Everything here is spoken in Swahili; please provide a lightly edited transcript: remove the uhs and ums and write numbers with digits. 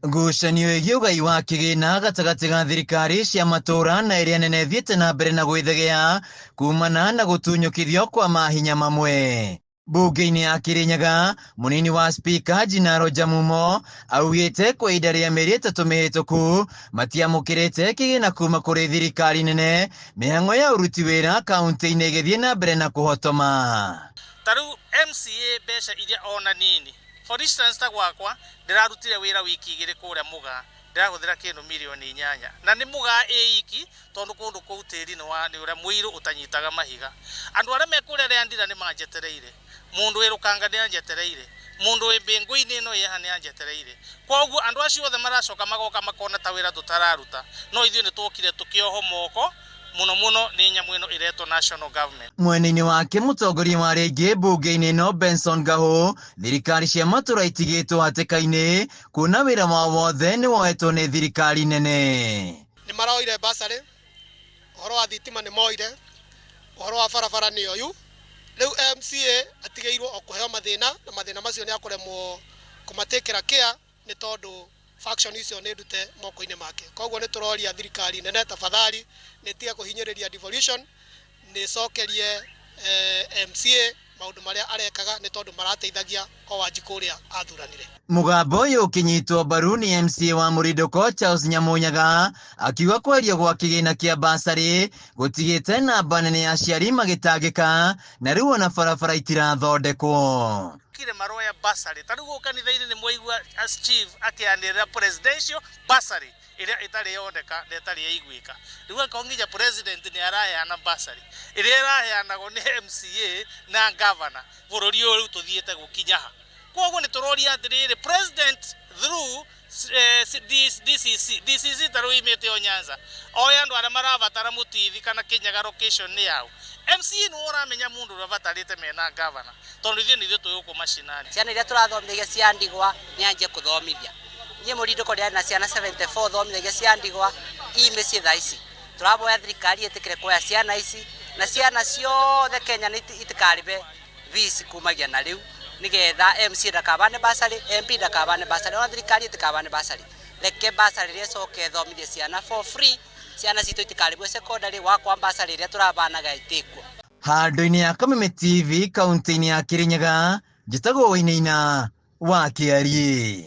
Ngucanio ĩgiĩ ũgai wa kĩgĩna gatagatĩ ga thirikari cia matũũra na ĩrĩa nene thiĩte na mbere na gwĩthegea kumana na gũtunyũkithio kwa mahinya mamwe. Mbunge-inĩ ya Kĩrĩnyaga, mũnini wa spika Njinaro Jamumo augĩte kwa ihinda rĩa mĩeri 3 mĩhĩtũku matiamũkĩrĩte kĩgĩna kuma kũrĩ thirikari nene, mĩhang'o ya ũruti wĩra kaunti-inĩ ĩgĩthiĩ na mbere na kũhotoma. Tarĩu MCA mbeca iria ona nini, for instance ta gwakwa ndĩrarutire wĩra wiki 2 kũrĩa Mũgaa, ndĩrahũthĩra kĩndũ mirioni 8 na nĩ Mũgaa iki tondũ kũndũ kũu tĩri nĩ ũrĩa mũirũ ũtanyitaga mahiga. Andũ arĩa me kũrĩa Rĩandira nĩ manjetereire, mũndũ wĩ Rũkanga nĩ anjetereire, mũndũ wĩ Mbĩngũ-inĩ ĩno yeha nĩ anjetereire. Koguo andũ acio othe maracoka magoka makona ta wĩra tũtararuta, no ithuĩ nĩ tũkire tũkĩoho moko muno nĩ nyamũ ĩno ĩretwo national government. Mwena-inĩ wake mũtongoria wa rĩngĩ mbunge-inĩ ĩno Benson Ngahũ, thirikari cia matũũra itigĩtwo hatĩka-inĩ kuona wĩra wao wothe nĩ woetwo nĩ thirikari nene. Nĩ maroire basarĩ, ũhoro wa thitima nĩ moire, ũhoro wa barabara nĩ ũyũ. Rĩu MCA atigĩirwo o kũheo mathĩna na mathĩna macio nĩ akũremwo kũmatĩkĩra kĩa nĩ tondũ faction icio nĩ ndute moko-inĩ make. Koguo nĩ tũroria thirikari nene tafadhali nĩ tiga kũhinyĩrĩria devolution, nĩ cokerie MCA maũndũ marĩa arekaga nĩ tondũ marateithagia o Wanjikũ ũrĩa athuranire. Mũgambo ũyũ ũkĩnyitwo mbaru nĩ MCA wa Mũrindũko Charles Nyamũnyaga akiuga kwerio gwa kĩgĩna kĩa basarĩ gũtigĩte namba nene ya aciari magĩtangĩka na rĩu ona barabara itirathondekwo. Kire maroya basarĩ, tarĩu gũkũ kanitha-inĩ nĩ mwaigua as chief akĩanĩrĩra presidential basarĩ ĩrĩa ĩtarĩ yoneka na ĩtarĩ yaiguĩka. Rĩu akauga president nĩ araheana basarĩ ĩrĩa ĩraheanagwo nĩ MCA na governor bũrũri ũyũ rĩu tũthiĩte gũkinya ha. Koguo nĩ tũroria atĩrĩrĩ, president through DCC tarĩu imĩte o Nyanza oya andũ arĩa marabatara mũtithi kana Kĩnyaga location nĩ yao. MCA nĩ ũramenya mũndũ ũrĩa abatarĩte mena governor tondũ ithuĩ nĩ ithuĩ tũgũkũ macinani. Ciana iria tũrathomithagia cia ndigwa nĩ anjie kũthomithia. Niĩ Mũrindũko ndĩarĩ na ciana 74 thomithagia cia ndigwa imĩciĩ thaa ici. Tũraboya thirikari ĩtĩkĩre kuoya ciana ici na ciana ciothe Kenya itikarĩbe visi kumagia na rĩu nĩgetha MCA ndakabane basarĩ, MP ndakabane basarĩ, ona thirikari ĩtikabane basarĩ. Reke basarĩ ĩrĩa ĩcoke ĩthomithie ciana for free, ciana citũ itikarĩbwo secondary wakwa basarĩ ĩrĩa tũrabanaga ĩtĩkwo. Handũ-inĩ ya Kameme TV kaunti-inĩ ya Kĩrĩnyaga, njĩtagwo Wainaina wa Kĩariĩ.